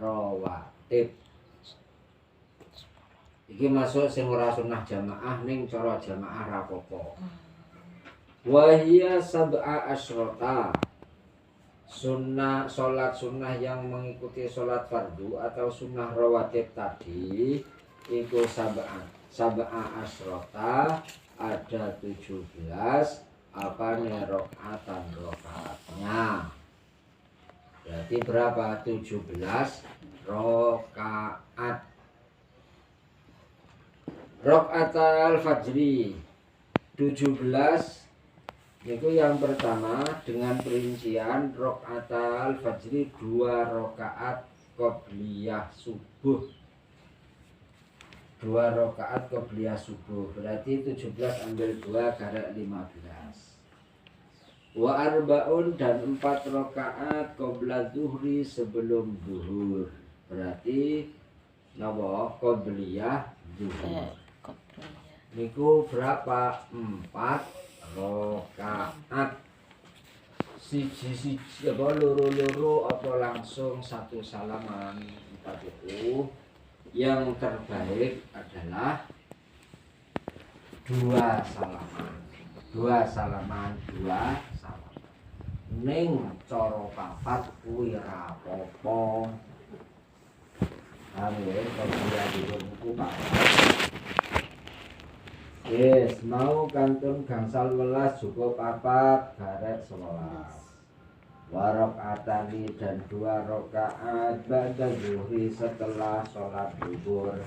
rawatib. Iki masuk sing ora sunah jamaah ning cara jamaah rapopo. Wa hiya sab'a asyrata. Sunnah salat sunnah yang mengikuti salat fardu atau sunnah rawatib tadi itu sab'a asyrata, ada 17 apa nih rakaatnya. Berarti berapa? 17 rakaat. Rakaatul fajri 17 itu yang pertama dengan perincian rakaatul fajri 2 rakaat qobliyah subuh. 2 rakaat qobliyah subuh berarti 17 ambil 2 garek 15. Wa arbaun dan 4 rakaat qobla zuhri sebelum zuhur berarti napa qobliyah zuhur. Niku berapa? 4 rakaat. Siji apa loro apa langsung satu salaman. Tapi itu yang terbaik adalah 2 salaman. 2 salaman. Ning cara papat kuwi ra apa-apa. Amin, kalau dia buku papat. Yes, mau kantun gangsal welas cukup papat garek 11. Warakaatani dan 2 rakaat ba'da zuhri setelah sholat zuhur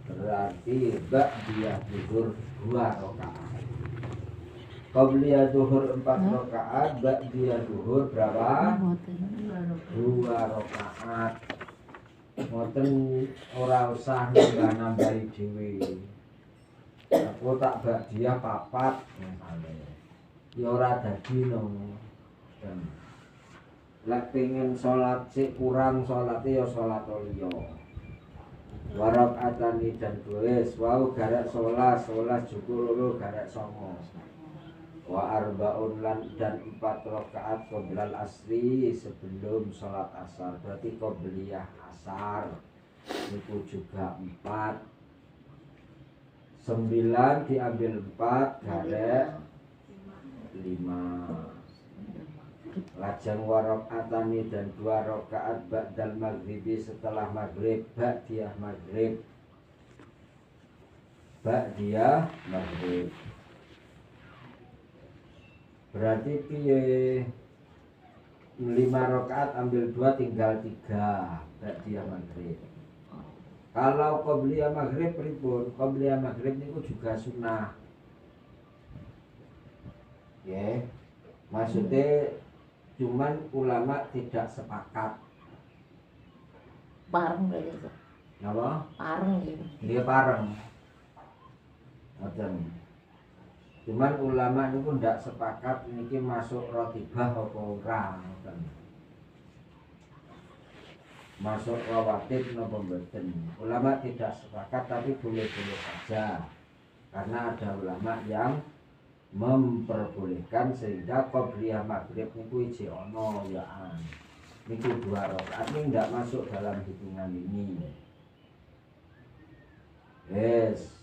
berarti ba'diyah zuhur 2 rakaat. Qobliyah zuhur 4 rakaat, ba'diyah zuhur berapa? 2 rakaat. Ngoten ora usah nambah-nambahi dhewe. Aku tak ba'diyah 4 misalnya. Ya ora dadi no. Lek pengen sholat sik kurang sholate ya sholat liya. Warakaatani dan 2 wau garek 11 cukup loro garek 9. Wa arbaun dan 4 rakaat qoblal asri sebelum sholat asar berarti qobliyah asar itu juga 4. 9 diambil 4 garek 5. Lajeng warakaatani dan 2 rakaat ba'dal maghribi setelah maghrib ba'diyah maghrib. Berarti piye? 5 rakaat ambil 2 tinggal 3 ba'diyah maghrib. Kalau qobliyah maghrib pripun? Qobliyah maghrib niku juga sunnah. Ya. Maksudnya cuman ulama tidak sepakat. Bareng berarti. Napa? Bareng gitu. Dia bareng. Ngoten. Cuman ulama niku ndak sepakat niki masuk rotibah apa ora ngoten. Masuk rawatib napa mboten. Ulama tidak sepakat tapi boleh-boleh saja. Karena ada ulama yang memperbolehkan sehingga qobliyah maghrib niku iji ono yaan. Niku 2 rakaat ini ndak masuk dalam hitungan ini. Yes.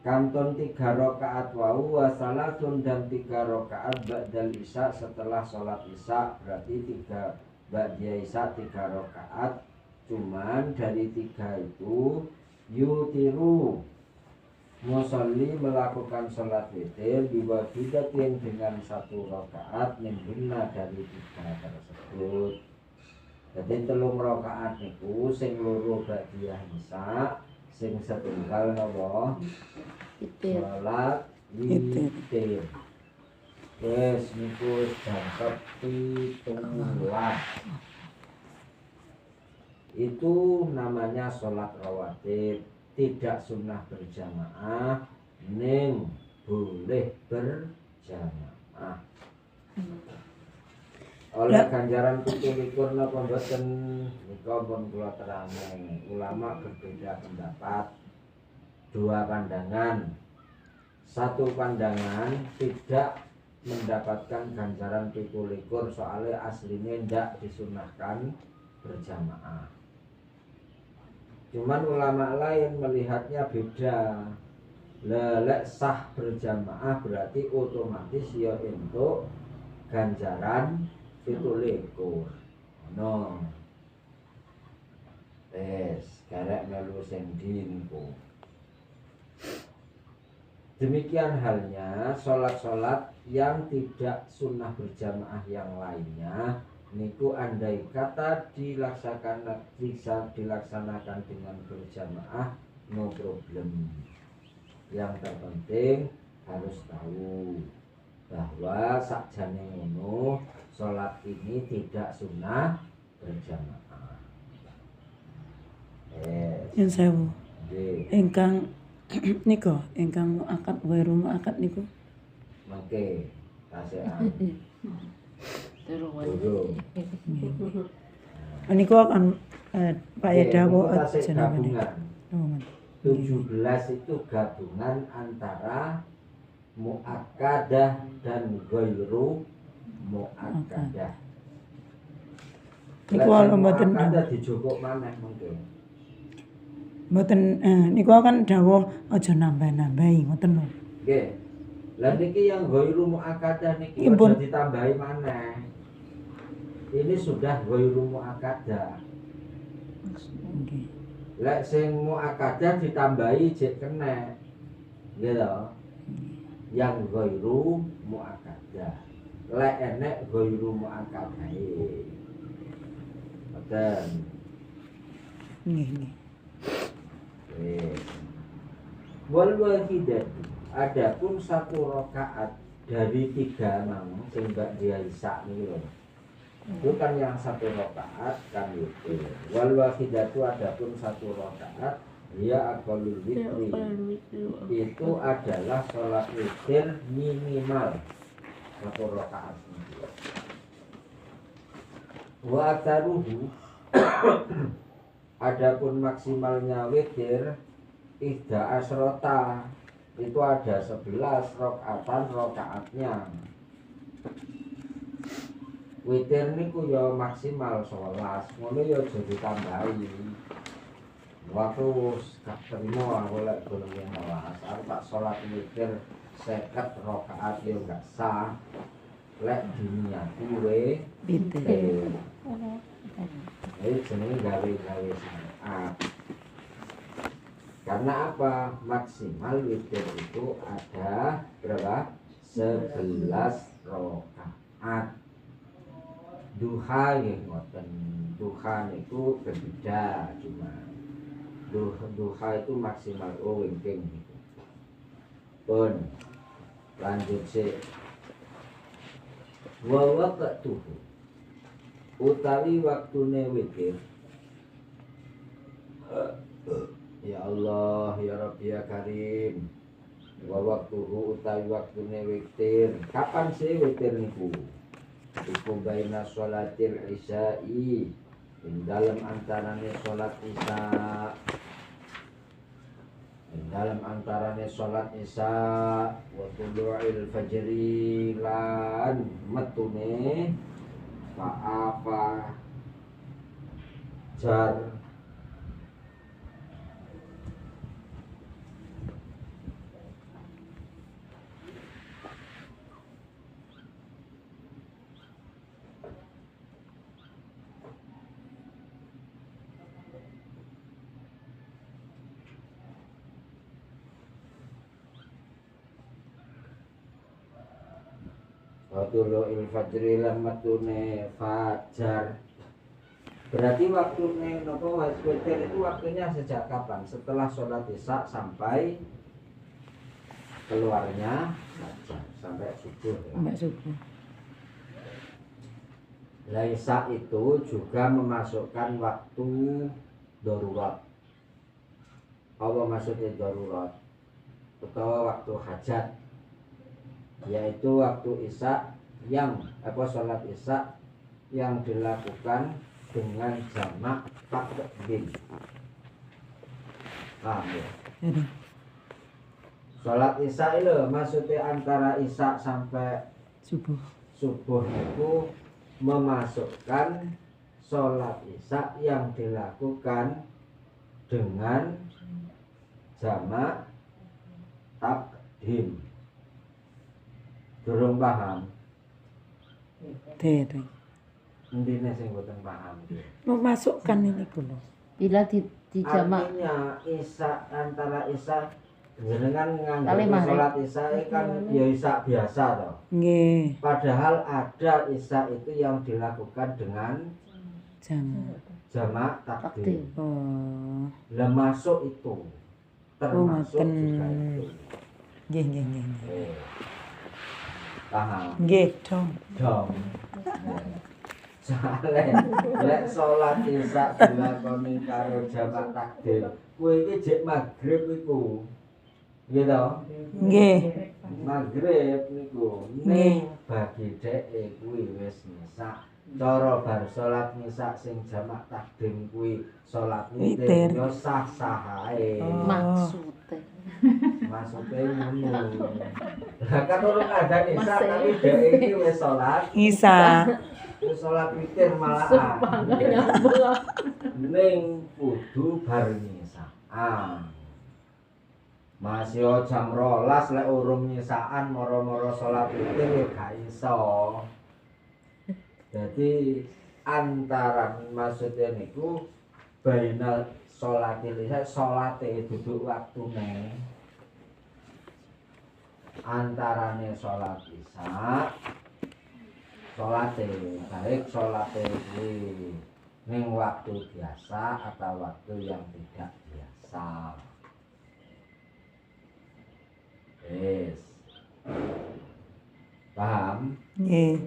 Kantun 3 rakaat wau wa salatun dan 3 rakaat ba'dal isya setelah sholat isya berarti 3 ba'diyah isya 3 rakaat. Cuman dari 3 itu yutiru musolli melakukan sholat witir biwahidatin dengan 1 rakaat minhunna dari 3 tersebut. Jadi 3 rakaat niku sing loro ba'diyah isya, sing setunggal napa? Sholat witir. Wes niku jam 17. Itu namanya sholat rawatib. Tidak sunnah berjamaah, ning boleh berjamaah. Oleh ganjaran 17 napa mboten nika pun kula terangi. Ulama berbeda pendapat. 2 pandangan. 1 pandangan tidak mendapatkan ganjaran 17 soalnya aslinya ndak disunahkan berjamaah. Cuman ulama lain melihatnya beda. Lelek sah berjamaah berarti otomatis ya untuk ganjaran 17. No. Karek melu sing dinku. Demikian halnya sholat-sholat yang tidak sunnah berjamaah yang lainnya niku andai kata dilaksanakan dengan berjamaah no problem. Yang terpenting harus tahu bahwa sakjane ngono sholat ini tidak sunnah berjamaah. Yen sewu. Ingkang niku, ingkang akad wairu akad niku. Mangke tasehan. Niku akan Pak Yadawo gabungan. 17 itu gabungan antara muakkadah dan ghairu muakkadah. Niku kalau mboten ada dijukuk maneh mungkin. Mboten niku kan dawuh aja nambah-nambahi ngoten lho. Nggih. Lah niki yang ghairu muakkadah niki aja ditambahi maneh. Ini sudah ghairu muakkadah. Nggih. Lek sing muakkadah ditambahi jek kena. Nggih lho. Yang ghairu muakkadah. Lek enek ghairu muakkadah. Ngoten. Nggih. Wal wahidat, adapun satu rakaat dari 3 mang sing mbak dia isak nih loh. Itu kan yang satu rakaat kan itu. Wal wahidatu adapun satu rakaat dia aqallul witri. Itu adalah sholat witir minimal satu rakaat. Wa aktaruhu adapun maksimalnya witir ihda asrota itu ada 11 rakaatnya. Witir niku ya maksimal 11, ngono ya aja ditambahi. Waktu gak terima aku lek golong 11, aku tak salat witir 50 rakaat ya gak sah. Lek diniati witir. Ini jenenge gawe-gawe syariat. Karena apa? Maksimal witir itu ada berapa? 11 rakaat. Duha nggih ngoten. Duha niku berbeda cuma. Duha itu maksimal wingking gitu. Pun lanjut sih. Wa waqtuhu utawi waktune witir. Ya Allah, ya Rabbi, ya Karim. Wa waktuhu utawi waktune witir. Kapan sih witir niku? Iku baina sholatil isya'i, ing dalam antarane sholat isya. Ing dalam antarane sholat isya wa tulu'il fajri lan metune fa'afa jar. Watulu'il fajri lan metune fajar. Berarti waktunya nopo witir itu waktunya sejak kapan? Setelah sholat isya sampai keluarnya fajar, sampai subuh ya. Sampai subuh. Lah isya itu juga memasukkan waktu darurat. Apa maksudnya darurat? Atau waktu hajat, yaitu waktu isya yang sholat isya yang dilakukan dengan jamak takdim. Paham ya? Sholat isya itu maksudnya antara isya sampai subuh itu memasukkan sholat isya yang dilakukan dengan jamak takdim. Durung paham? Dereng. Intine sing boten paham. Memasukkan ini kulo. Bila di jamak Artinya isya antara isya jenengan Kali nganggo malih. salat isya kan ya isya biasa toh. Nggih, Padahal ada isya itu yang dilakukan dengan jamak takdim. takdim. Oh, Lah masuk itu termasuk ngoten. juga itu. Nggih. Eh, paham? Nggih, dong. Dong. Soalnya lek salat isya dilakoni karo jamak takdim, kuwi iki jek magrib iku. Nggih to? Nggih. Magrib niku ning bagi dheke kuwi wis nisa. Cara bar salat nisa sing jamak takdim kuwi salat witir Witir. yo sah-sah ae. Oh. Maksudnya Ngono. Lah kan urung ada nisa tapi dheke iki wis salat, Isa. wis salat witir malahan. Ning kudu bar nyisaan. Masih jam 12 lek urung nyisaan moro-moro salat witir ya gak iso. Jadi antara maksudnya niku bainal sholatil isya salate duduk waktune. Antarane salat isya salate baik salate kuwi ning waktu biasa atau waktu yang tidak biasa. Paham? Nggih.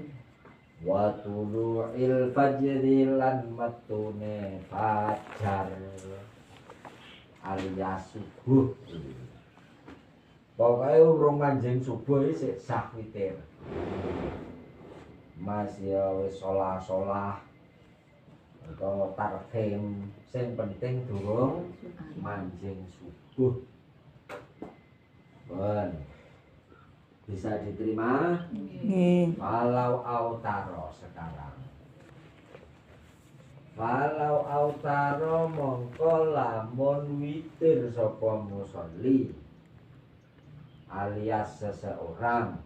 Wa tulu'il fajri lan metune fajar alias subuh. Pokoke urung manjing subuh iki sik sah witir. Mas ya wis salah utawa tarhim sing penting durung manjing subuh. Bon. Bisa diterima? Nggih. Walau autaro sekarang. Walau autaro mongko lamun witir sapa musolli alias seseorang.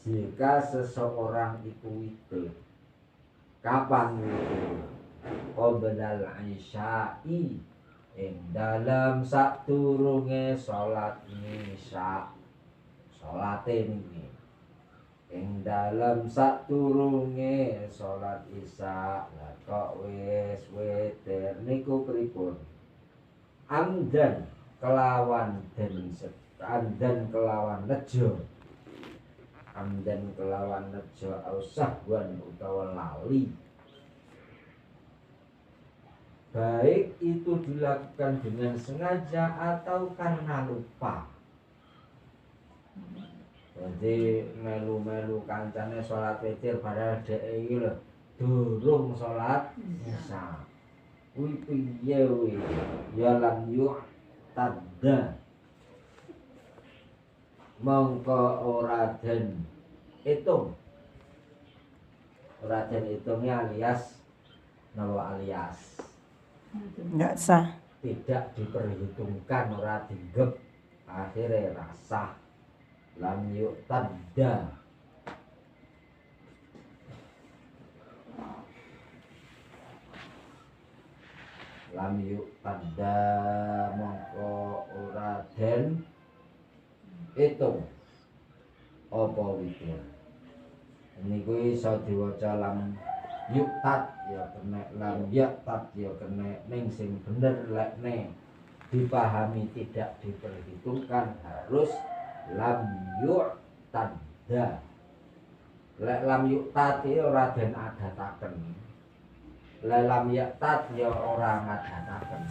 Jika seseorang itu witir, kapan witir? Qoblal isya'i ing dalam saturunge salat isya. Salate niki ing dalam saturunge salat isya lah kok wis witir niku pripun? Amdan kelawan nejo. Amdan kelawan nejo ausahwan utawa lali. Baik itu dilakukan dengan sengaja atau karena lupa. Jadi melu-melu kancane salat witir padahal dhek iki lho durung salat isya. Kuwi piye kuwi? Ya lam yu'tadda. Mongko ora den hitung. Ora den hitungnya alias nawa alias Enggak sah. tidak diperhitungkan, ora dinggep, akhirnya rasah. Lam yu'tadda. Lam yu'tadda mongko ora den hitung apa witir. Niku iso diwaca lam yu'tad ya kena, lam yu'tad ya kena, ning sing bener lekne dipahami tidak diperhitungkan harus lam yu'tadda. Lek lam yu'tad iki ora den adataken. Lek lam yu'tad ya ora ngadataken.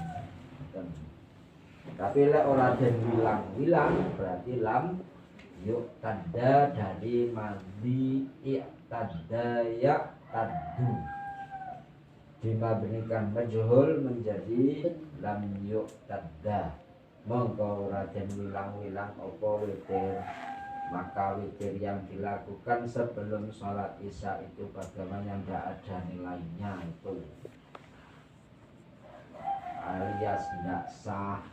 Tapi lek ora den wilang-wilang berarti lam yu'tadda dari madhi i'tadda ya'taddu. Dimabnikan majhul menjadi lam yu'tadda. Mongko ora den wilang-wilang apa witir, maka witir yang dilakukan sebelum sholat isya itu bagaimana tidak ada nilainya itu. gak sah.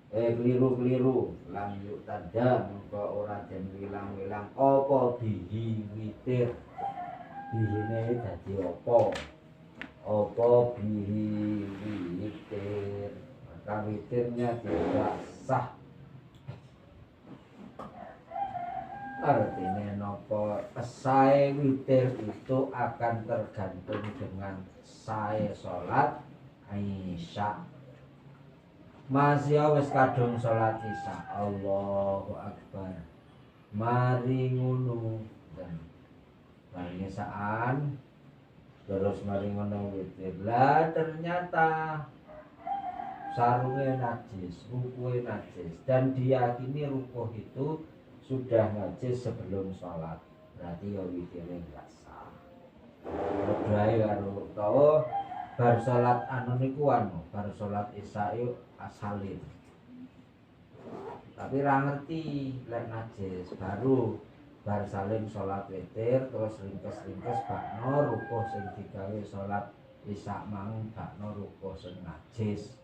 Keliru lam yuk tada mengko ora den wilang-wilang apa bihi witir. Bihine dadi apa bihi witir, maka witirnya tidak sah. Artinya nopo sae witir itu akan tergantung dengan sae sholat isya. Masih wis kadung sholat isya, Allahu Akbar, mari ngono dan barisaan terus mari ngono witir. Lah ternyata sarungnya najis, rukuhnya najis, dan diyakini rukuh itu sudah najis sebelum sholat, berarti ya witirnya enggak sah. Berdoa karo utawa bar sholat niku bar sholat isya yuk asalin, tapi ra ngerti lek najis, baru bar salim sholat witir terus ringkes bakno rukuh sing digawe sholat isya mang bakno rukuh sing najis,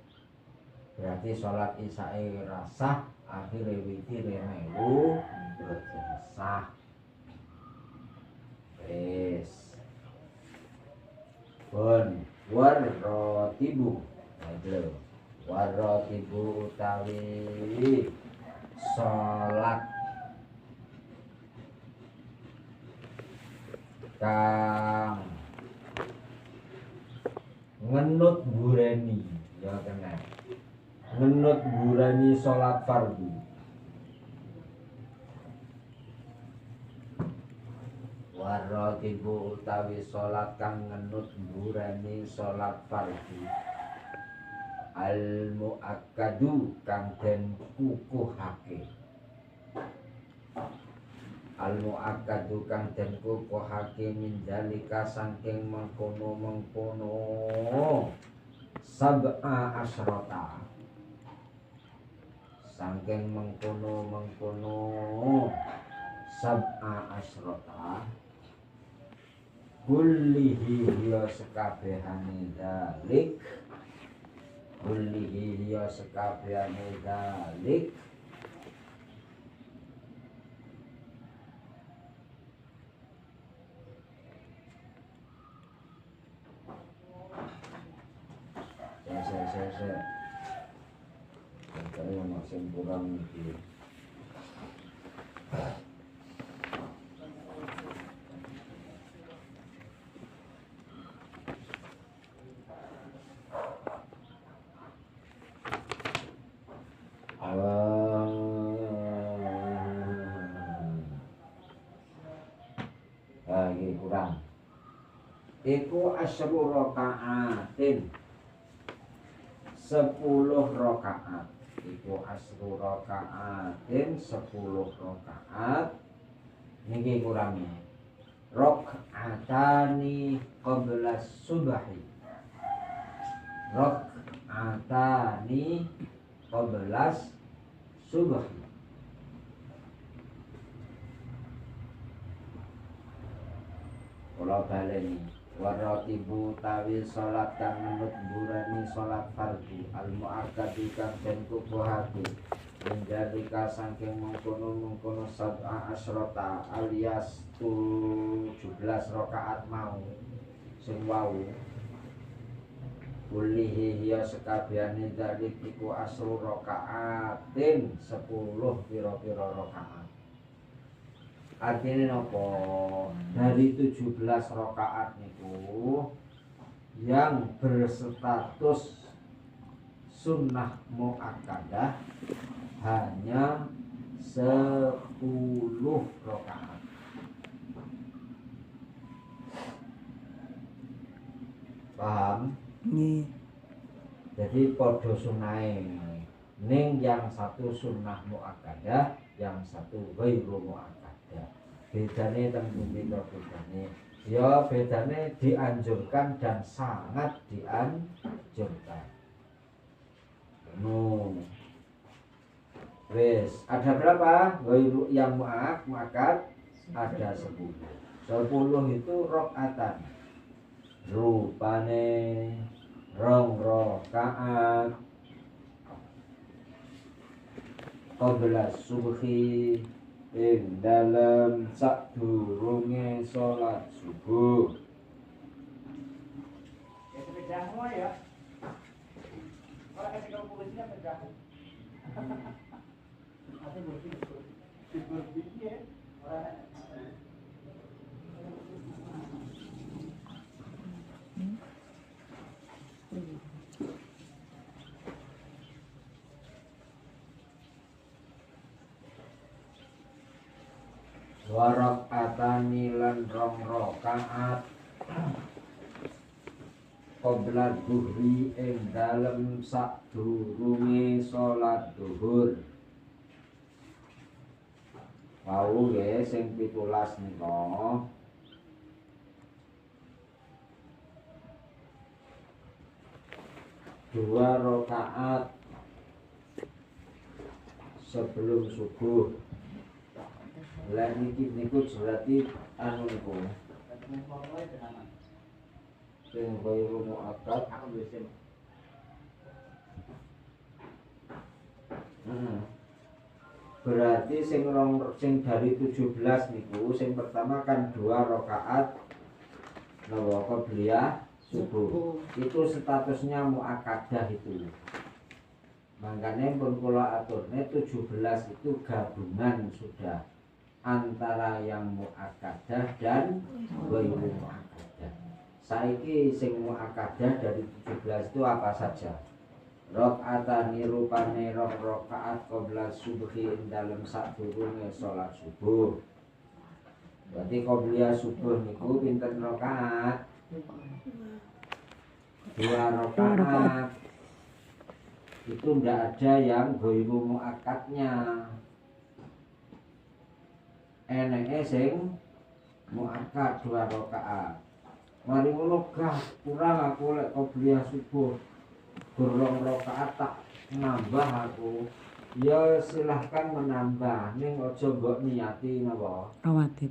berarti sholat isya ra sah, akhire witire melu sah. Wis pun warrotibu, warrotibu utawi sholat kang ngenut bureni, ya kena ngenut bureni sholat fardu. Warrotibu utawi sholat kang ngenut bureni sholat fardu. Al muakkadu kang den kukuhake, al muakkadu kang den kukuhake min dalika saking mengkono sab'a asyrota, saking mengkono sab'a asyrota, kullihi hiya sekabehane dalik, kullihi hiya sekabehane dalik, saya kayaknya masih kurang gitu. Lagi kurang. Iku asyru rakaatin, 10 rakaat. Iku asyru rakaatin, 10 rakaat. Niki kurangnya rakaatani qabla subahi, rakaatani qabla subahi. Kalau baleni waratibu tawi salat kang menut burani salat fardu al muakkadu kang den kukuhake menjadika saking mengkono sab'a asyrota alias 17 rakaat mau sing wau. Kulihi hiya sekabehane dalik iku asru rakaatin, 10 pira-pira rakaat. Artinya nopo? Dari 17 rakaat niku yang berstatus sunnah muakkadah hanya 10 rakaat. Paham? Nggih. Jadi podo sunnah ning yang satu sunnah muakkadah, yang satu ghairu muakkadah. Bedane tentu bedane. Ya bedane dianjurkan dan sangat dianjurkan. Wes, ada berapa? Ghairu yang muakkad ada 10. 10 itu rakaatan. Rupane rong rakaat qabla subhi ing dalem sadurunge salat subuh. Warok atani lan rong rakaat qabla dhuhri ing dalem sadurunge salat zuhur. Wau nggih sing 17 nika dua rakaat sebelum subuh. Lah niki niku berarti anu niku. Sing ghairu muakkad. Berarti sing dari 17 niku sing pertama kan 2 rakaat nawa qabliyah subuh. Itu statusnya muakkadah itu. Makanya pun kula aturne 17 itu gabungan sudah antara yang muakkadah dan ghairu muakkadah. Saiki sing muakkadah dari 17 itu apa saja? Rakaatani rupane rakaat qabla subhi ing dalem sadurunge salat subuh. Berarti qabliyah subuh niku pinten rakaat? 2 rakaat. Itu ndak ada yang ghairu muakkadnya. Eneke sing muakkad 2 rakaat. Mari ngono gah kurang aku lek qabliyah subuh. Gorong rakaat tak nambah aku. Ya silahkan menambah ning aja mbok niati napa? Rawatib.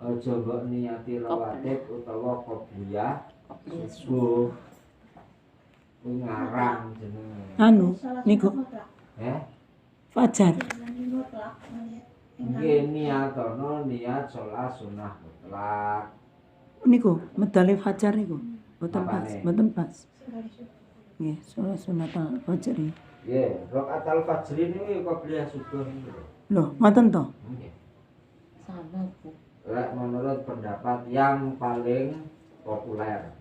Aja mbok niati rawatib utawa qabliyah subuh. Ngarang jenenge. Anu niku fajar. Nggih niatono niat sholat sunnah mutlak. Niku medale fajar niku. Mboten pas, Apane? mboten pas. Nggih, sholat sunat fajar. Nggih, rakaat al-fajr ini qabliyah subuh niku. Loh, ngoten to? Nggih. Sama Bu. Lek menurut pendapat yang paling populer.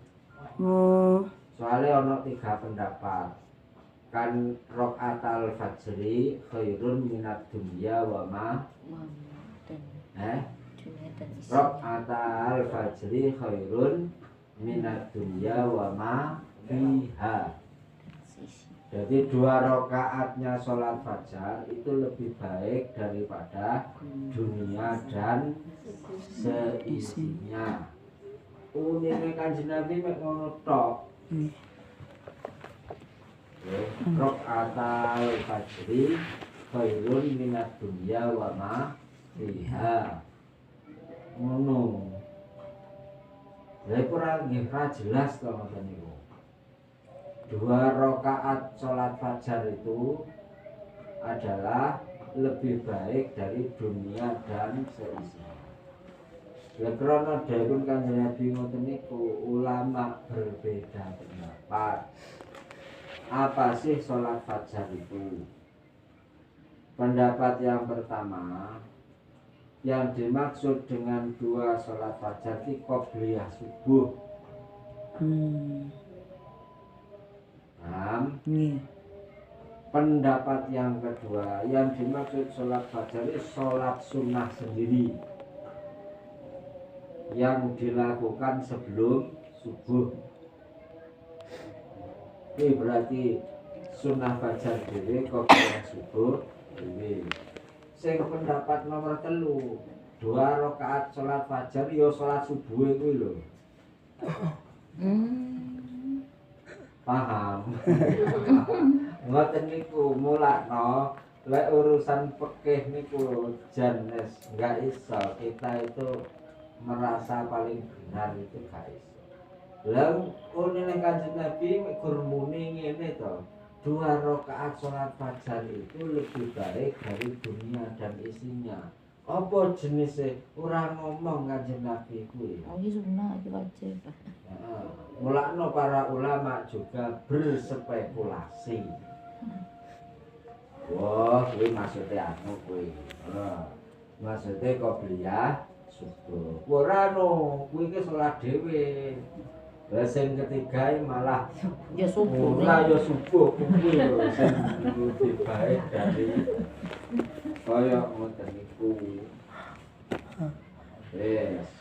Oh, Soalnya ono 3 pendapat. Kan rakaat al-fajri khairun minad dunya wa ma rakaat al-fajri khairun minad dunya wa ma fiha. Jadi 2 rakaatnya sholat fajar itu lebih baik daripada dunia dan seisinya. Unine Kanjeng Nabi mek ngono tok. Rakaat al-fajri khairun minad dunya wa ma fiha. Ngono. Lah kurang nggih ra jelas to ngoten niku. 2 rakaat sholat fajar itu adalah lebih baik dari dunia dan seisinya. Ya karena dawuh Kanjeng Nabi ngoten niku ulama berbeda pendapat. Apa sih sholat fajar itu? Pendapat yang pertama, yang dimaksud dengan 2 sholat fajar itu qabliyah subuh. Paham? nggih. Pendapat yang kedua, yang dimaksud sholat fajar itu sholat sunnah sendiri yang dilakukan sebelum subuh. Ini berarti sunnah fajar dhewe qabliyah subuh dhewe. Sing pendapat nomor 3, 2 rakaat sholat fajar ya sholat subuh kuwi lho. Paham? Ngoten niku mulakno lek urusan fikih niku jan wis enggak iso kita itu merasa paling benar itu gak iso. Lah unine Kanjeng Nabi mek gur muni ngene to. 2 rakaat sholat fajar itu lebih baik dari dunia dan isinya. Apa jenisnya? Ora ngomong Kanjeng Nabi kuwi. Oh, ini sunnah, itu wajib. Mulakno para ulama juga berspekulasi. Wah, kuwi maksudnya anu kuwi. Maksudnya qobliyah subuh. Ora no, kuwi ki salat dhewe. Lah sing ketiga malah Ya subuh. ora ya subuh kuwi lho sing lebih baik dari kaya ngoten niku. Wes.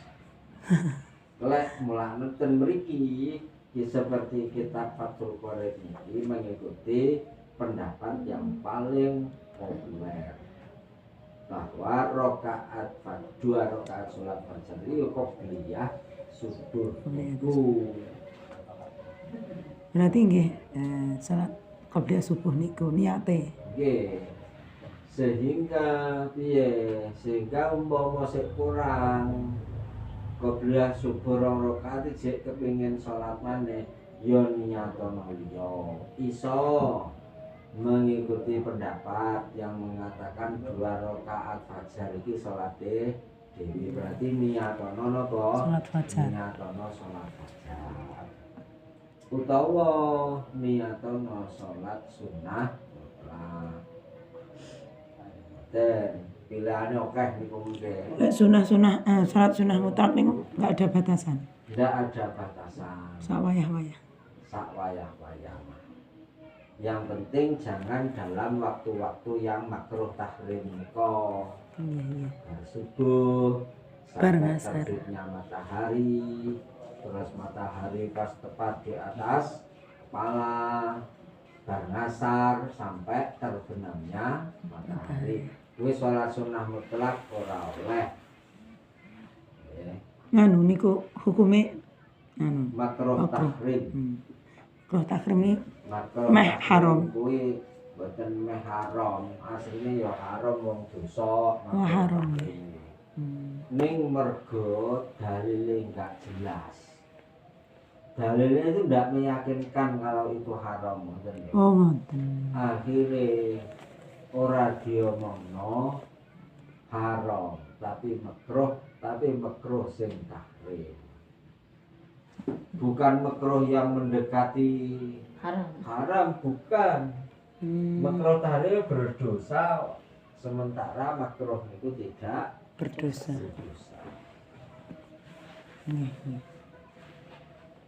Lek mulane ten mriki seperti kitab Fathul Qorib ini mengikuti pendapat yang paling populer bahwa 2 rakaat sholat fajar itu qobliyah subuh itu. Berarti nggih salat qobliyah subuh niku niate. Nggih. Sehingga umpama sik kurang qobliyah subuh 2 rakaat jek kepengin salat maneh ya niyatono liya. Iso mengikuti pendapat yang mengatakan 2 rakaat fajar iki salate dhewe berarti niyatono napa? Salat fajar. Niyatono salat fajar. Utawa niyatono salat sunah mutlak. Dan pilihannya akeh niku mungkin. Lek salat sunah mutlak niku enggak ada batasan. Tidak ada batasan. Sak wayah-wayah. Sak wayah-wayah. Yang penting jangan dalam waktu-waktu yang makruh tahrim niko. Iya. Subuh Bar sampai ngasar. terbitnya matahari, terus matahari pas tepat di atas kepala, bar ngasar sampai terbenamnya matahari. Kuwi salat sunah mutlak ora oleh. Nganu niku hukume anu Makruh tahrim. Makruh tahrim ini Makruh meh tahrim haram. kuwi boten meh haram, asline ya haram wong dosa. Oh, haram. Ning mergo dalile enggak jelas. Dalilnya itu tidak meyakinkan kalau itu haram, ngoten ya. Oh, ngoten. Akhire ora diomongno haram, tapi makruh sing tahrim. Bukan makruh yang mendekati haram bukan. Makruh tahrim berdosa, sementara makruh itu tidak Berdosa.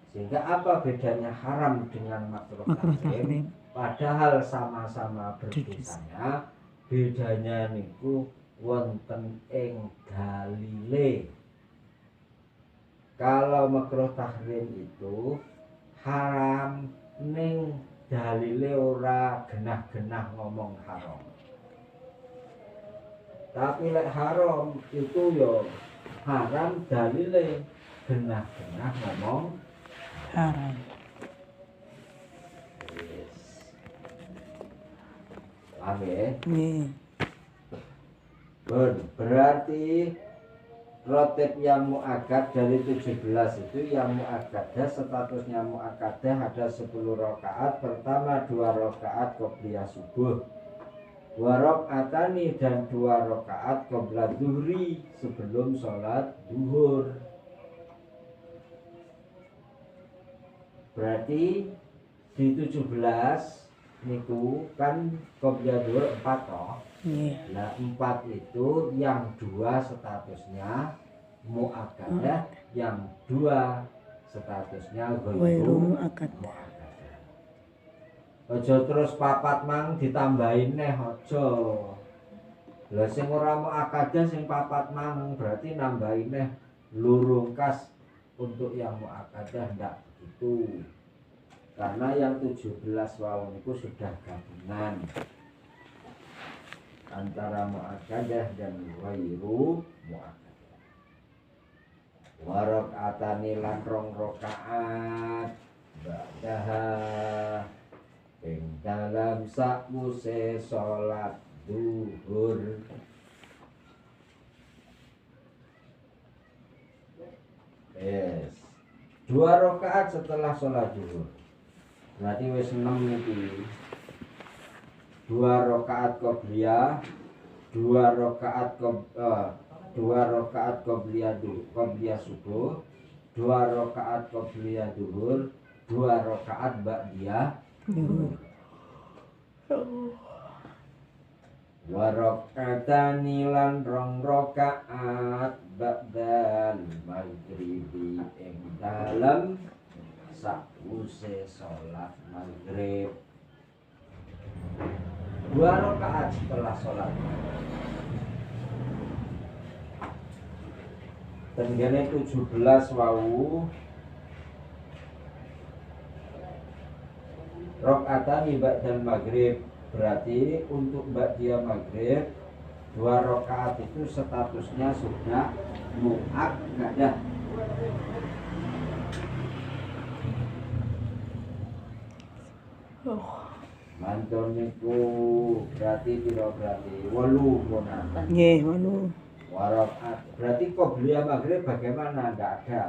Sehingga apa bedanya haram dengan makruh tahrim? Padahal sama-sama berdosanya, bedanya niku wonten ing dalile. Kalau makruh tahrim itu haram ning dalile ora genah-genah ngomong haram. Tapi lek haram itu yo haram dalile genah-genah ngomong Haram. Paham ya? Nggih. Berarti rotib yang mu'akkad dari 17 itu yang mu'akkadah statusnya mu'akkadah ada 10 rakaat. Pertama 2 rakaat qobliyah subuh, 2 rakaatani dan 2 rakaat qobliyah zuhri sebelum sholat zuhur. Berarti di 17 niku kan qobliyah zuhur 4 toh. Nah 4 itu yang 2 statusnya mu'akkadah, yang 2 statusnya ghairu mu'akkadah. Aja terus 4 mang ditambahin neh aja. Lah sing ora mu'akkadah sing 4 mang berarti nambahin neh lurung kas untuk yang mu'akkadah ndak begitu. Karena yang 17 wau niku sudah gabungan antara mu'akkadah dan ghairu mu'akkadah. Wa rakaatani lan 2 rakaat ba'daha ing dalam sakwuse salat zuhur. Yes. 2 rakaat setelah salat zuhur. Berarti wis 6 iki. 2 rakaat qobliyah, 2 rakaat qobliyah subuh, 2 rakaat qobliyah zuhur, 2 rakaat ba'diyah Zuhur. wa rakaatani lan 2 rakaat ba'dal maghribi ing dalem sakwuse salat maghrib. 2 rakaat setelah salat. Tenggene 17 wau rakaatan ba'dal maghrib, berarti untuk ba'diyah maghrib 2 rakaat itu statusnya sudah muakkadah. Mantun niku berarti piro berarti 8 konan. Nggih, ngono. Warokat berarti qobliyah maghrib bagaimana? Enggak ada.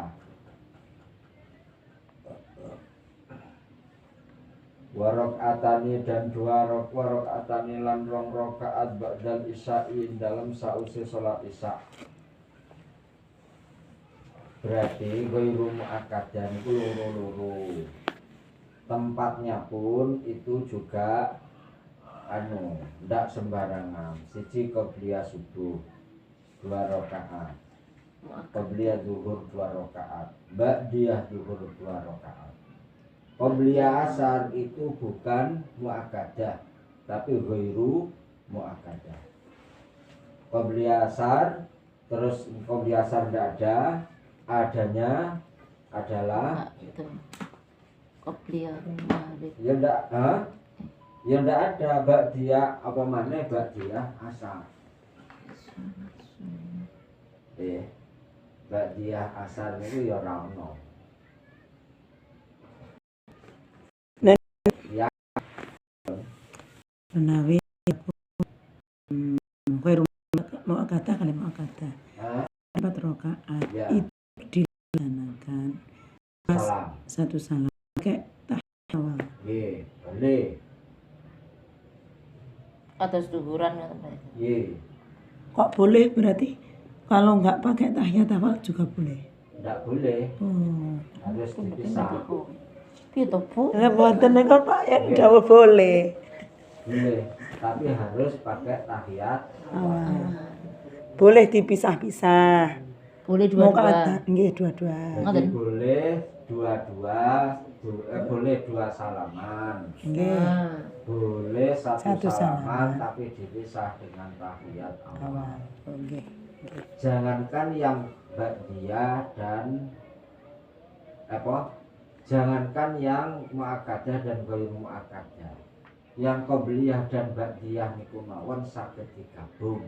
Warakaatani dan 2 warakaatani lan 2 rakaat ba'dal isya'i dalam sause salat isya. Berarti ghairu muakkadan itu loro-loro. Tempatnya pun itu juga ndak sembarangan. Siji qobliyah subuh 2 rakaat, qobliyah zuhur 2 rakaat, ba'diyah zuhur 2 rakaat. Qobliyah asar itu bukan muakkadah, tapi ghairu muakkadah. Qobliyah asar, terus qobliyah asar tidak ada, adanya adalah itu qobliyah maghrib. ya ndak, ya ndak ada ba'diyah apa mana ba'diyah asar. Ba'diyah asar itu ya ora ono. Menawi khairu mau kata kali mau kata 4 rakaat Ya. itu dilaksanakan pas Salam. satu salam kayak tahiyat awal. Nggih, boleh. Atau duhuran kan berarti. Nggih, Kok boleh berarti kalau nggak pakai tahiyat awal juga boleh? ndak boleh, Oh. harus dipisah. Piye to, Bu? Lah mboten niku Pak ya dawuh boleh. Boleh, tapi harus pakai tahiyat. Awal. Boleh dipisah-pisah. Boleh Mau dua-dua. kata nggih dua-dua. Jadi Ngoten. boleh dua-dua, boleh 2 salaman. Nggih. Nah, Boleh satu Satu salaman salaman. tapi dipisah dengan tahiyat awal. Awal. Nggih. Jangankan yang ba'diyah dan jangankan yang muakkadah dan ghairu muakkadah. Yang qobliyah dan ba'diyah niku mawon saged digabung.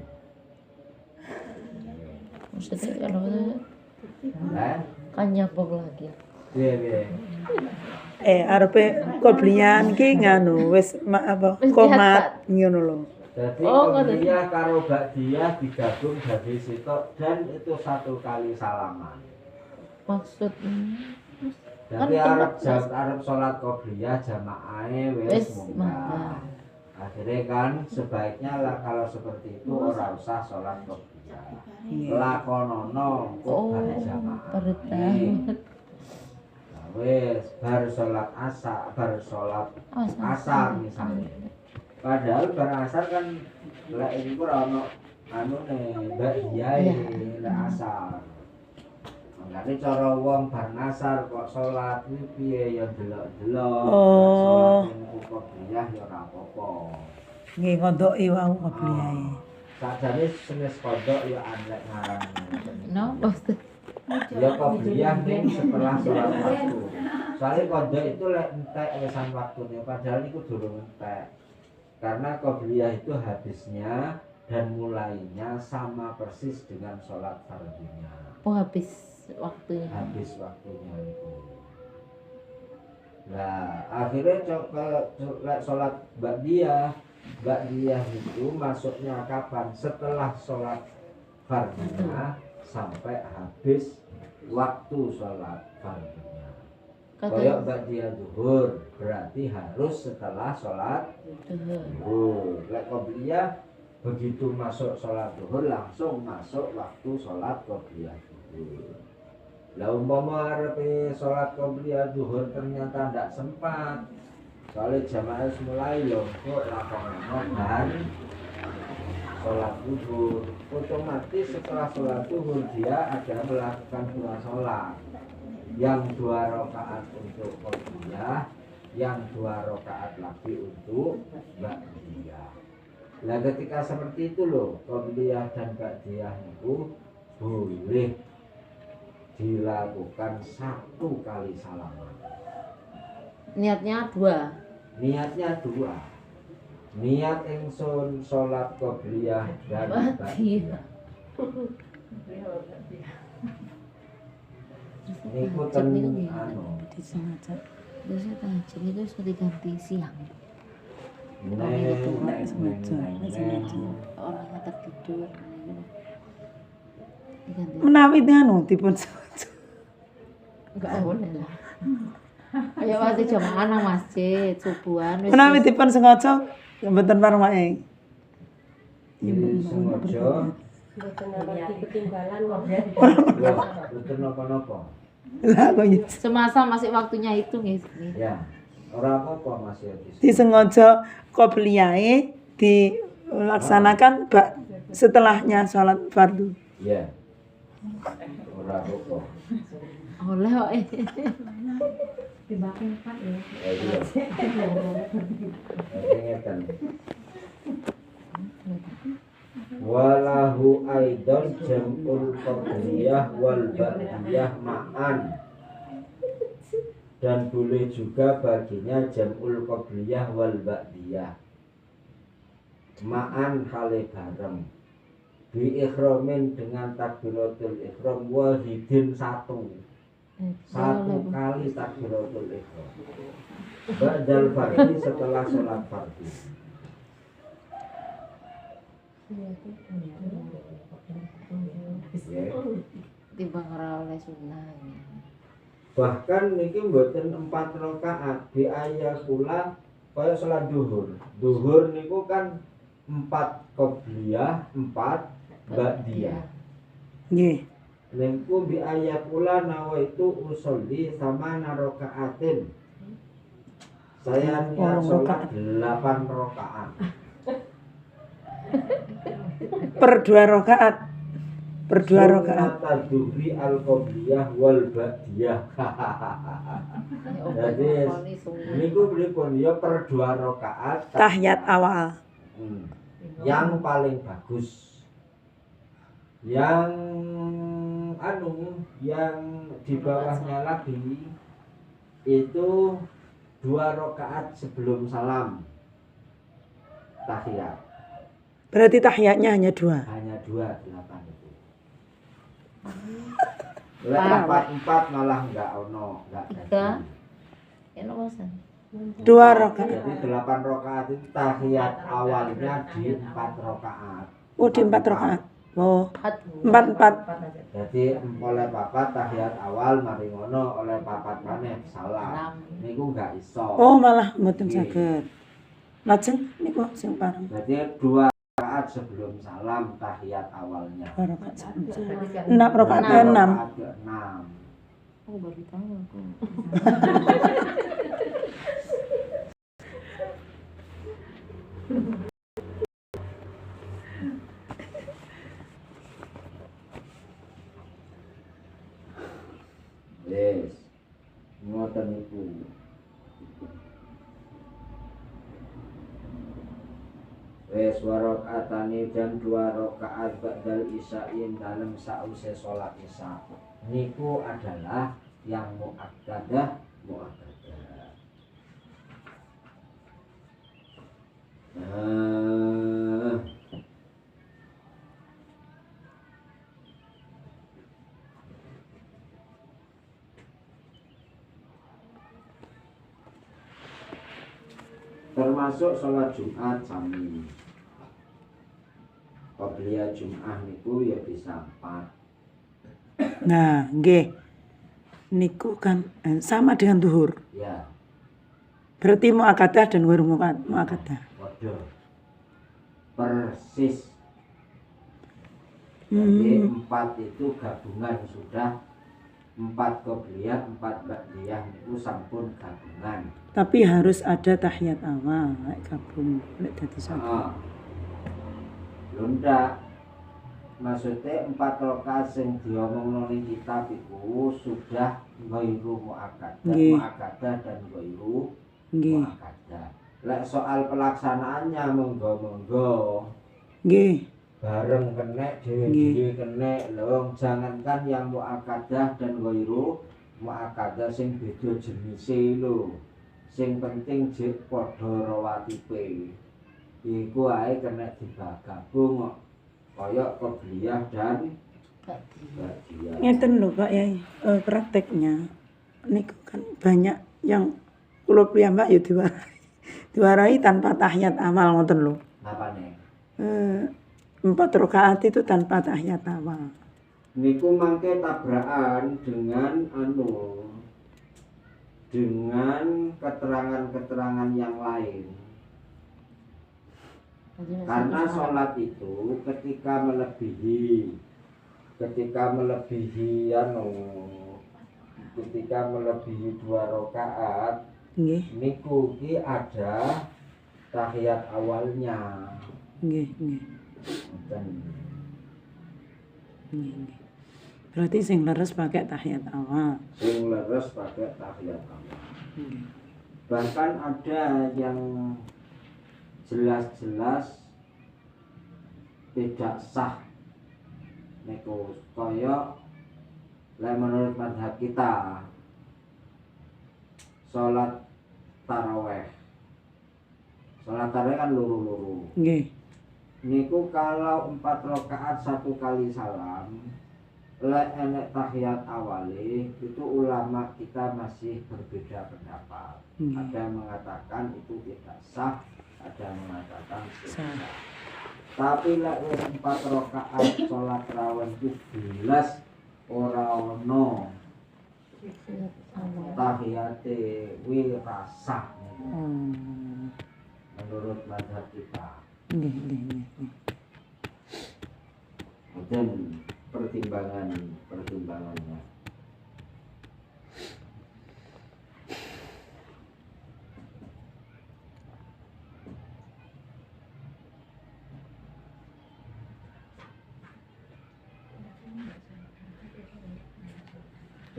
maksudnya kan apa? Lah, Kan nyambung lagi. piye. Arepe qobliyan ki nganu wis Wis komat ngono lho. Jadi Oh, qobliyah karo ba'diyah digabung dari sitok dan itu 1 kali salaman. Maksudnya Jadi Kan arep salat qobliyah jamaahe wis wis munggah. mangga. Akhirnya kan sebaiknya lah kalau seperti itu ora usah salat qobliyah. Iya. Lakonono kok Oh, bar jamaah. bertahan. Nah, wis bar salat asar, asar misalnya. Padahal bar asar kan lek iki ora ono ba'diyah lek asar. Mangkane cara wong bar asar kok salat kuwi piye ya delok-delok. Oh. Salat niku qobliyah ya ora apa-apa. Nggih ngondoki wau qobliyahe. Sakjane senes kodok ya anlek ngarang. No, pasti. Ya qobliyah ning setelah sholat waktu. Soalnya kodok itu lek entek wesan waktunya padahal niku durung entek. Karena qobliyah itu habisnya dan mulainya sama persis dengan sholat fardhunya. Oh, habis waktunya. Habis waktunya itu. Nah, akhirnya lek sholat ba'diyah itu masuknya kapan? Setelah sholat fardhunya sampai habis waktu sholat fardhunya. Koyok ba'diyah zuhur berarti harus setelah sholat zuhur. Lek qobliyah begitu masuk sholat zuhur langsung masuk waktu sholat qobliyah zuhur. Lah umpama arepe sholat qobliyah zuhur ternyata ndak sempat, soalnya jamaah mulai lho kok lakonono dan sholat zuhur, otomatis setelah sholat zuhur dia ada melakukan 2 sholat, yang 2 rakaat untuk qobliyah, yang 2 rakaat lagi untuk ba'diyah. Nah ketika seperti itu loh, qobliyah dan ba'diyah itu boleh dilakukan 1 kali salaman. Niatnya 2. Niatnya 2. Niat ingsun sholat qobliyah dan ba'diyah. Niku ten anu. Disengaja. Biasanya tahajud itu sudah diganti siang. Nek sengaja. Orangnya tertidur. Diganti. Menawi anu dipun sengaja. Enggak boleh lah. Ayo waktu jamaah nang masjid subuhan wis. Menawi dipun sengaja mboten parmae. Sengaja Mboten ngerti ketinggalan kok. betul napa-napa. Lah kok ya. Semasa masih waktunya itu nggih. Ya, ora apa-apa Mas Yati. Disengaja qobliyahe dilaksanakan setelahnya sholat fardu. Ya. Ora apa-apa. Oleh kok. Dimakan Pak ya. Iya. Ngeten. Walahu aidan jam'ul qobliyah wal ba'diyah ma'an. Dan boleh juga baginya jam'ul qobliyah wal ba'diyah ma'an hale bareng bi ikhramin dengan takbiratul ikhram wahidin 1 kali takbiratul ikhram ba'dal fardhi setelah sholat fardu. Ya. Timbang ora oleh sunah. Bahkan niki mboten 4 rakaat di ayakula kaya salat duhur. Duhur niku kan 4 qobliyah, 4 ba'diyah. Nggih. Niku bi ayakula nawaitu usolli sama narokaatin. Saya niat sholat 8 rakaat. Per 2 rakaat. Per 2 rakaat. Tadubri al-qobliyah wal ba'diyah. Jadi niku pripun ya per 2 rakaat Tahiyat awal. Yang paling bagus. Yang yang di bawahnya lagi itu 2 rakaat sebelum salam tahiyat. Berarti tahiyatnya hanya 2. Hanya 2, 8 itu. Lek 4 malah enggak ono, enggak ada. Enak bosan. 2 rakaat. Jadi 8 rakaat itu tahiyat awalnya di 4 rakaat. Oh, di 4 rakaat. Oh, 4. Jadi oleh papat tahiyat awal mari ngono oleh papat maneh salam. Niku enggak iso. Oh, malah mboten saged. Lajeng niku sing pareng. Jadi 2 rakaat sebelum salam tahiyat awalnya. 2 rakaat sebelum salam. 6 rakaat ke 6. Rakaat ke-6. Aku baru tahu aku. Yes. Ngoten niku. Wes warakaatani dan 2 rakaat ba'dal isya'in dalam sause salat isya. Niku adalah yang muakkadah. Nah, termasuk sholat Jumat sami. Qobliyah Jum'ah niku ya bisa 4. Nah, nggih. niku kan sama dengan duhur. Ya, Berarti muakadah dan ghairu muakadah. waduh. Persis. Jadi 4 itu gabungan sudah 4 qobliyah, 4 ba'diyah itu sampun gabungan. Tapi harus ada tahiyat awal, lek gabung, lek dadi satu. Lho ndak. Maksudnya 4 rakaat sing diomongno ning kitab iku sudah ghairu muakkadah, Nggih. muakkadah dan ghairu Nggih. muakkadah. Lek soal pelaksanaannya monggo-monggo Nggih. bareng kena dhewe-dhewe kena lho, jangankan yang muakkadah dan ghairu muakkadah sing beda jenise lho. Sing penting jek padha rawatibe. Iku ae kena digabung kok. Kaya qobliyah dan ba'diyah. Ngeten lho Pak Yai, prakteknya niku kan banyak yang kula piyambak ya diwarai tanpa tahiyat awal ngoten lho. Napane? 4 rakaat itu tanpa tahiyat awal. Niku mangke tabrakan dengan keterangan-keterangan yang lain. Karena sholat itu ketika melebihi ketika melebihi 2 rakaat Nggih. niku ki ada tahiyat awalnya. Nggih, nggih. Dan Nggih. Berarti sing leres pakai tahiyat awal. sing leres pakai tahiyat awal. Nggih. Bahkan ada yang jelas-jelas tidak sah niku kaya menurut mazhab kita salat taraweh kan luru-luru. Nggih. Niku kalau 4 rakaat 1 kali salam lek enek tahiyat awali itu ulama kita masih berbeda pendapat. Ada yang mengatakan itu tidak sah, ada yang mengatakan Sah. sah. Tapi lek wis 4 rakaat salat tarawih itu jelas ora ono tahiyate wi rasah menurut mazhab kita. Nggih, nggih, nggih. Dan pertimbangannya.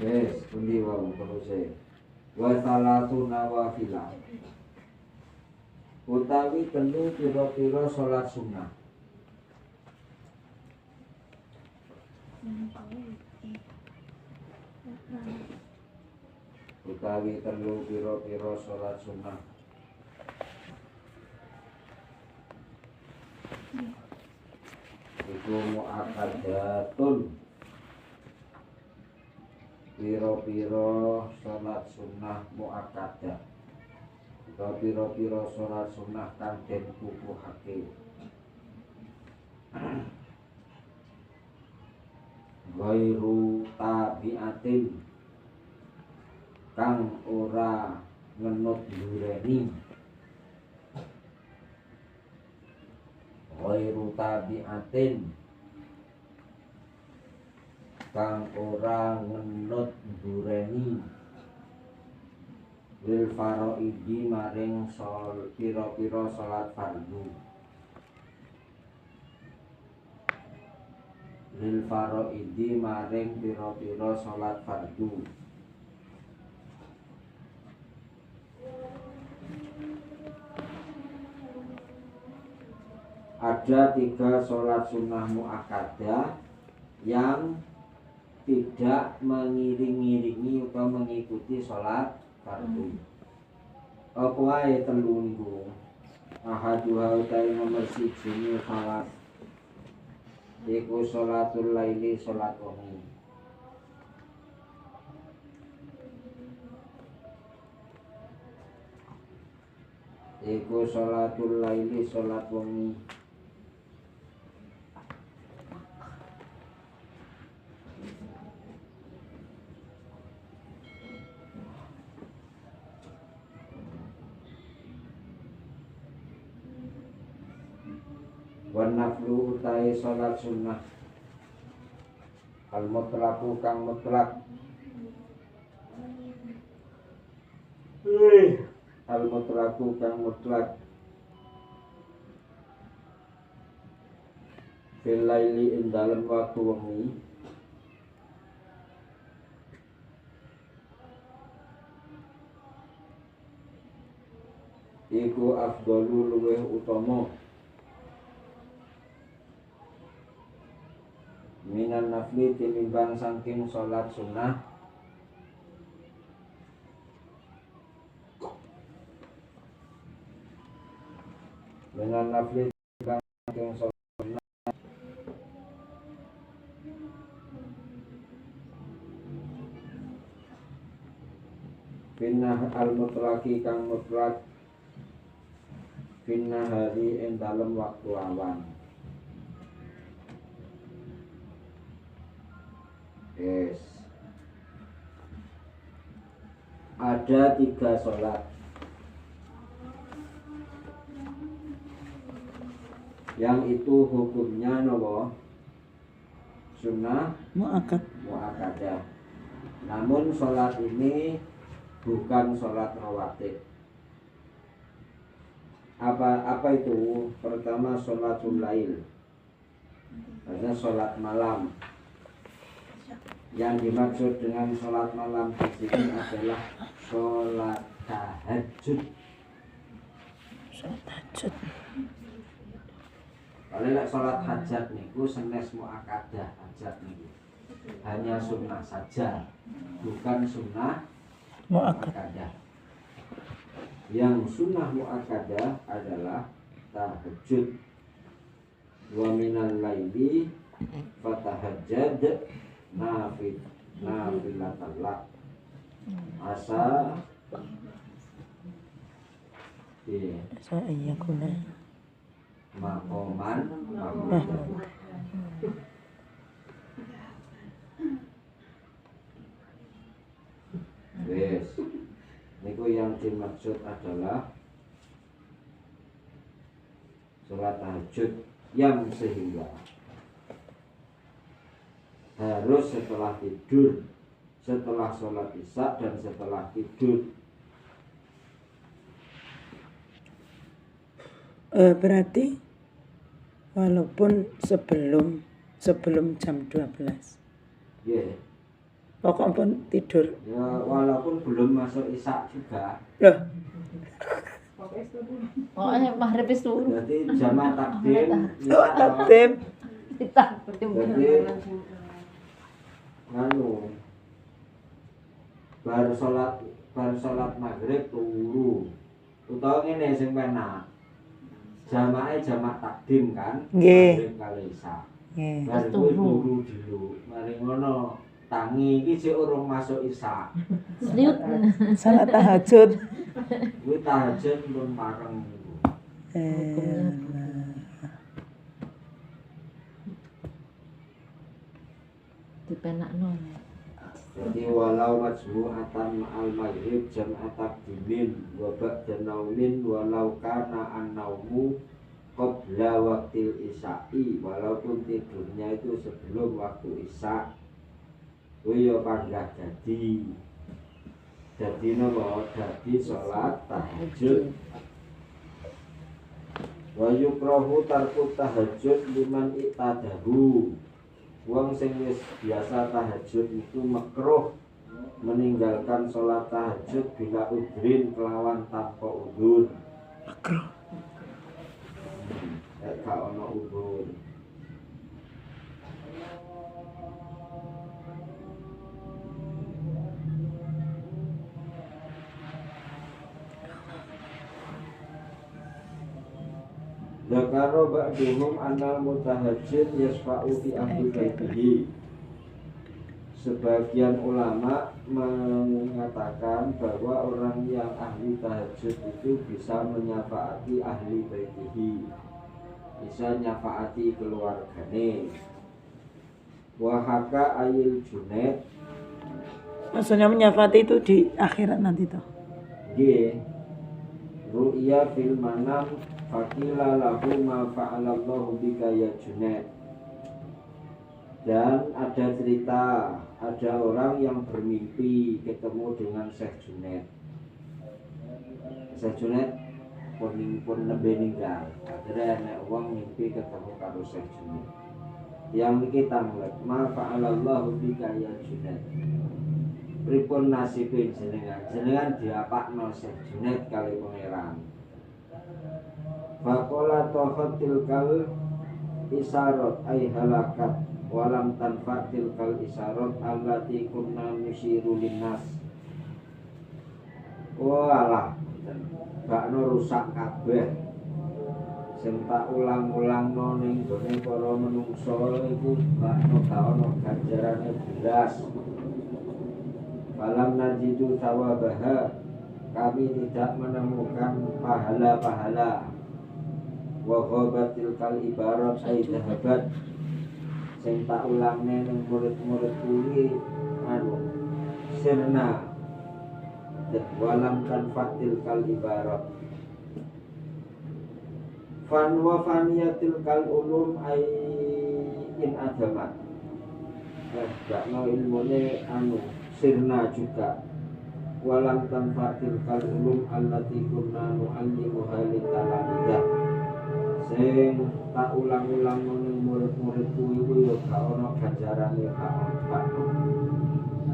Yes, pundi wae terus wa salatu nawafilah. Utawi telu pira-pira salat sunah. Utawi telu pira-pira salat sunah. Iku muakkadatun. Pira-pira salat sunah muakkadah. Pira-pira salat sunah kang den kukuhake. Ghairu tabiatin kang ora ngenut dureni. Ghairu tabiatin kang ora ngenut dureni. Lil faraidi maring pira-pira salat fardu. Lil faraidi maring pira-pira salat fardu. Ada 3 salat sunnah muakkadah yang tidak mengiring-iringi atau mengikuti salat fardu. Apa wae telu niku? Ahaduha utawi nomor 1 salat iku sholatul laili salat wengi. Iku sholatul laili salat wengi. wa naflu utai salat sunnah al mutlaqu kang mutlak al mutlaqu kang mutlak fil laili ing dalem waktu wengi iku afdalu luweh utama minan nafli tinimbang saking salat sunnah minan nafli tinimbang saking salat sunnah finnah al mutlaki kang mutlak finnah hari ing dalem waktu awan. Yes. Ada 3 sholat yang itu hukumnya nopo sunnah muakkadah. Namun sholat ini bukan sholat rawatib. Apa itu? Pertama sholatul lail, artinya sholat malam. Yang dimaksud dengan sholat malam di sini adalah sholat tahajud. Kalau sholat hajat niku senes muakkadah hajat niku hanya sunnah saja, bukan sunnah muakkadah. Yang sunnah muakkadah adalah tahajud. Wa minal laili fatahajjad nafilatan lak asa iya kuna makoman wes niku yang dimaksud adalah sholat tahajud yang sehingga harus setelah tidur, setelah sholat isya dan setelah tidur. Berarti walaupun sebelum jam 12. Yeah. Pokok pun tidur. Ya walaupun belum masuk isya juga. Loh, Maghrib itu. Jadi jamaah takdim. takdim. Jadi nganu baru sholat maghrib turu. Utawa ngene sing penak. Jamaah takdim kan. Nggih. Maghrib kali isya. Nggih. Baru turu dulu. Mari ngono tangi iki sik urung masuk isya. Seliut. Salat tahajud. Kuwi tahajud belum pareng niku. Dipenakno. Jadi walau majmu'atan ma'al maghrib jam'at takdimin wa ba'da naumin walau kana an-naumu qabla waktil isya'i, walaupun tidurnya itu sebelum waktu isya. Kuwi yo panggah jadi nopo dadi salat tahajud. Wa yukrahu tarku tahajud liman iktadahu. Wong sing wis biasa tahajud itu makruh meninggalkan sholat tahajud bila udrin kelawan tanpa udzur. Makruh. Gak ono udzur. Zakaro ba'duhum anal mutahajjid yasfa'u fi ahli baitihi. Sebagian ulama mengatakan bahwa orang yang ahli tahajud itu bisa menyafaati ahli baitihi, bisa nyafaati keluargane. Wahaka ayil Junaid, Maksudnya menyafaati itu di akhirat nanti toh. nggih. ru'ya fil manam faqila lahu ma fa'alallahu bika ya Junaid. Dan ada cerita, ada orang yang bermimpi ketemu dengan Syekh Junaid. Syekh Junaid pun lebih ninggal. Akhirnya nek wong mimpi ketemu karo Syekh Junaid. Yang kita mulai ma fa'alallahu bika ya Junaid. Pripun nasibin jenengan diapakno Syekh Junaid kali pangeran. Faqala tahatil kal isarat ay halakat walam tanfatil kal isarat allati kunna nusiru linnas. Walah bakno rusak kabeh. Sing tak ulang-ulangno ning gone para menungso iku bakno gak ono ganjarane belas. Falam najidu sawabaha, kami tidak menemukan pahala-pahala. Wa ghabatil kal ibarat ay dhahabat. Sing tak ulangne ning murid-murid kuwi sirna dan walam tanfatil kal ibarat. Fan wa faniyatil kal ulum ay in adamat. Bakno ilmune sirna juga. Walam tanfatil kal ulum allati kunna nu'allimuha litalamidah. Sing tak ulang-ulang ning murid-murid kuwi yo gak ono ganjarane gak ono.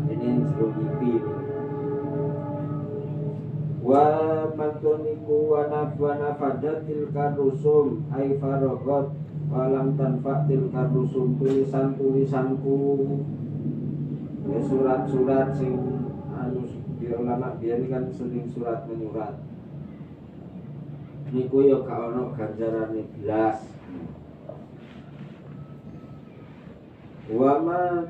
Ini jero mimpi. Wa mantuniku wa nafadatil karusum ay faragat walam tanfatil karusum tulisan-tulisanku. Ya surat-surat sing ulama biyen kan sering surat menyurat. Niku ya gak ono ganjarane blas. Wa ma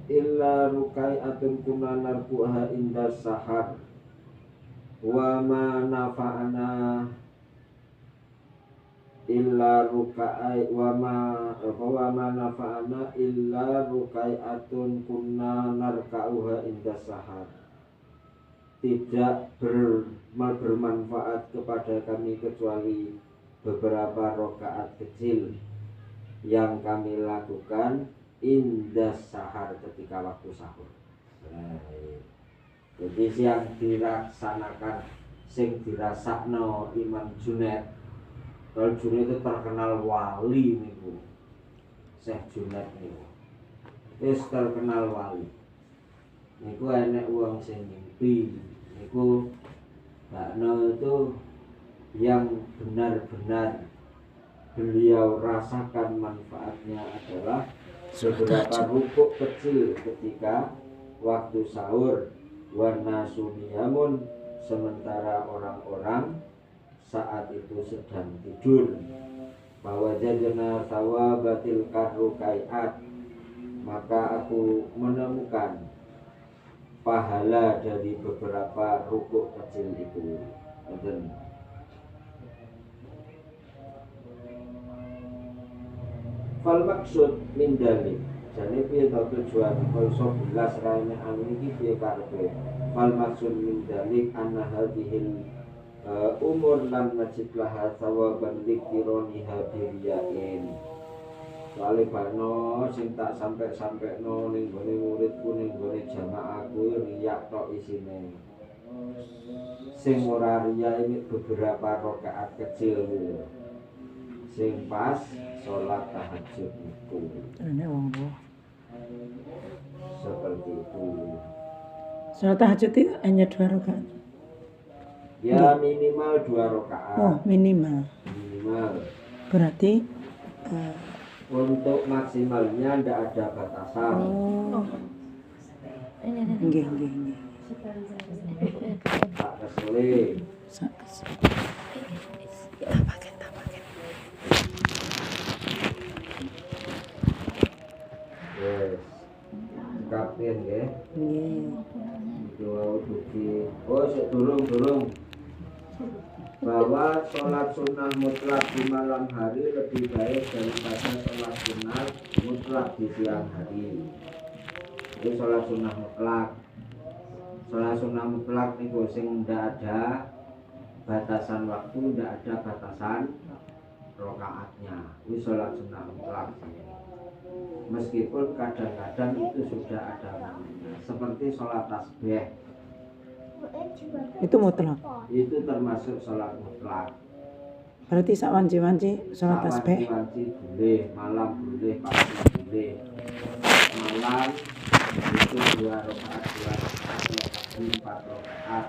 illa rukai'atun kunna narkuha indas sahar. Wa ma nafa'ana illa rukai wa ma nafa'ana illa rukai'atun kunna narka'uha indas sahar. Tidak bermanfaat kepada kami kecuali beberapa rakaat kecil yang kami lakukan indas sahar ketika waktu sahur. Jadi yang dilaksanakan sing dirasakno Imam Junaid. Kalau Junaid itu terkenal wali niku. Syekh Junaid niku. Wis terkenal wali. Niku enek wong sing mimpi. Niku bakno itu yang benar-benar beliau rasakan manfaatnya adalah beberapa rukuk kecil ketika waktu sahur. Warna suniyamun, sementara orang-orang saat itu sedang tidur. Bahwa jadna sawabatil karukaiat, maka aku menemukan pahala dari beberapa rukuk kecil itu. Fal maksud min dalik, jane piye to tujuan kaiso belas raine anu iki piye karepe. Fal maksud min dalik anna hadhil umur lam najid laha sawaban liktironiha biriyain. Soale bano sing tak sampai-sampaikno ning gone muridku ning gone jamaahku riyak tok isine. Sing ora riya ini beberapa rakaat kecil gitu. Sing pas sholat tahajud itu. Seperti itu. Sholat tahajud itu hanya 2 rakaat. Ya minimal 2 rakaat. Oh, minimal. Berarti untuk maksimalnya tidak ada batasan. Nggih. Tak kesulit. Yes. Kapten nggih. Nggih. Doa duki. Oh, sik durung. Bahwa sholat sunnah mutlak di malam hari lebih baik daripada sholat sunnah mutlak di siang hari. Jadi sholat sunnah mutlak. Sholat sunnah mutlak niku sing ndak ada batasan waktu, tidak ada batasan rokaatnya. Ini sholat sunnah mutlak. Meskipun kadang-kadang itu sudah ada namanya, seperti sholat tasbih, Itu mutlak. itu termasuk sholat mutlak. Berarti sak wanci-wanci sholat tasbih. Wanci boleh, malam boleh, pagi boleh. Malam itu 2 rakaat, 2 rakaat, pagi 4 rakaat.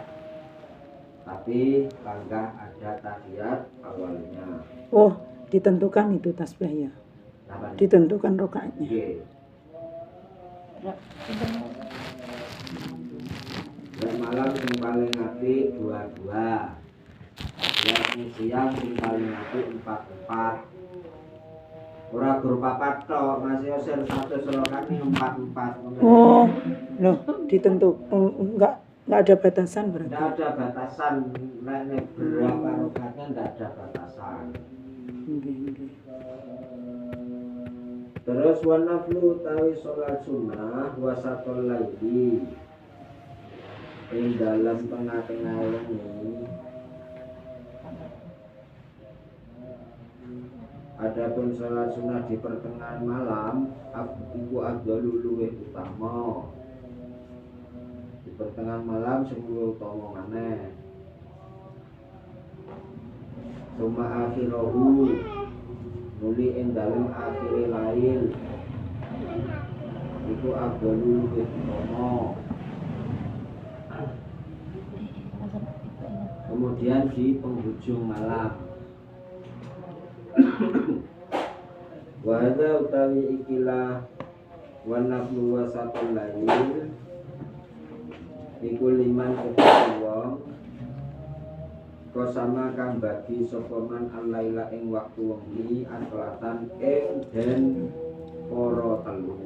Tapi langkah ada tahiyat awalnya. Oh, ditentukan itu tasbih ya. Namanya. Ditentukan rokaatnya. Oke. Dan malam yang paling apik 22. Yang siang yang paling apik 44. Ora guru papat tok, masih osir 100 rakaat ini 44. Oh, loh ditentukan enggak ada batasan berarti. Tidak ada batasan, nek berapa rakaatnya tidak ada batasan. Nggih. Terus wanaflu tawi sholat sunnah wasatul laili ing dalam tengah-tengah wengi. Adapun sholat sunnah di pertengahan malam iku afdhalul luwih utama. Di pertengahan malam sing luwih utama maneh. Suma akhirahu nuli ing dalem akhire lail iku afdhalul luwih utama. Kemudian di penghujung malam. Wahada utawi ikilah wanaflu wasatul lail iku liman kepada wong kosama kang bagi sopaman al-laila ing waktu wengi atlatan ing den poro telu.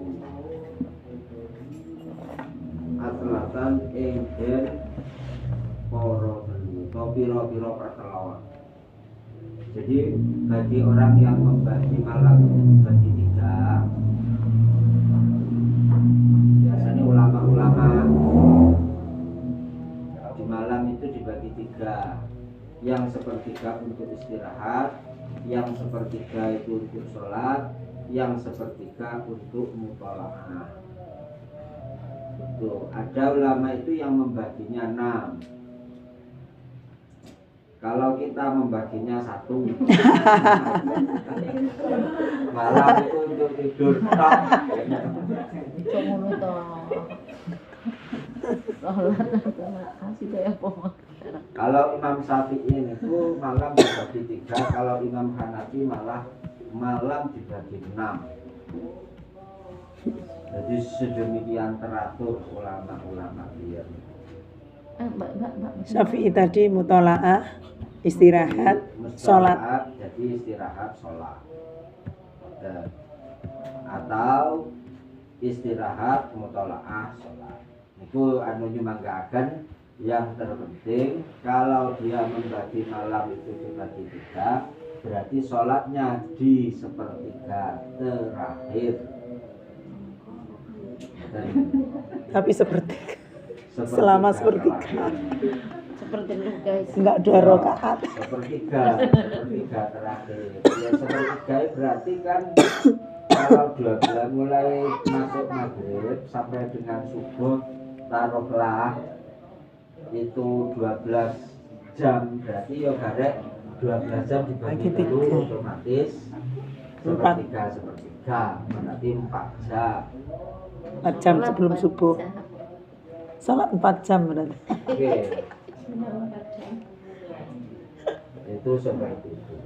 Atlatan ing den poro telu atau piro-piro pertelon. Jadi bagi orang yang membagi malam dibagi 3, biasanya ulama-ulama di malam itu dibagi 3, yang sepertiga untuk istirahat, yang sepertiga itu untuk sholat, yang sepertiga untuk mutalaah. Itu ada ulama itu yang membaginya 6. Kalau kita membaginya 1, malam itu untuk tidur tok. Ngono to. Kasih daya pomok. Kalau Imam Syafi'i itu malam dibagi 3, kalau Imam Hanafi malah malam dibagi 6. Jadi sedemikian teratur ulama-ulama dia. Mbak. Syafi'i tadi mutolaah, istirahat, sholat. Jadi istirahat, sholat. Atau istirahat, mutolaah, sholat. Itu anu nyemanggakan. Yang terpenting kalau dia membagi malam itu dibagi 3, berarti sholatnya di sepertiga terakhir. Tapi sepertiga. Selama sepertiga. Seperti itu guys. Enggak 2 rakaat. Sepertiga terakhir. Ya sepertiga berarti kan kalau 12 mulai masuk maghrib sampai dengan subuh taruhlah itu 12 jam, berarti ya garek 12 jam dibagi 3 otomatis sepertiga berarti 4 jam. 4 jam sebelum subuh. Salat 4 jam berarti. Oke. Itu seperti itu.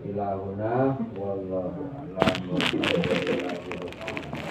Ilahuna wallahu a'lam.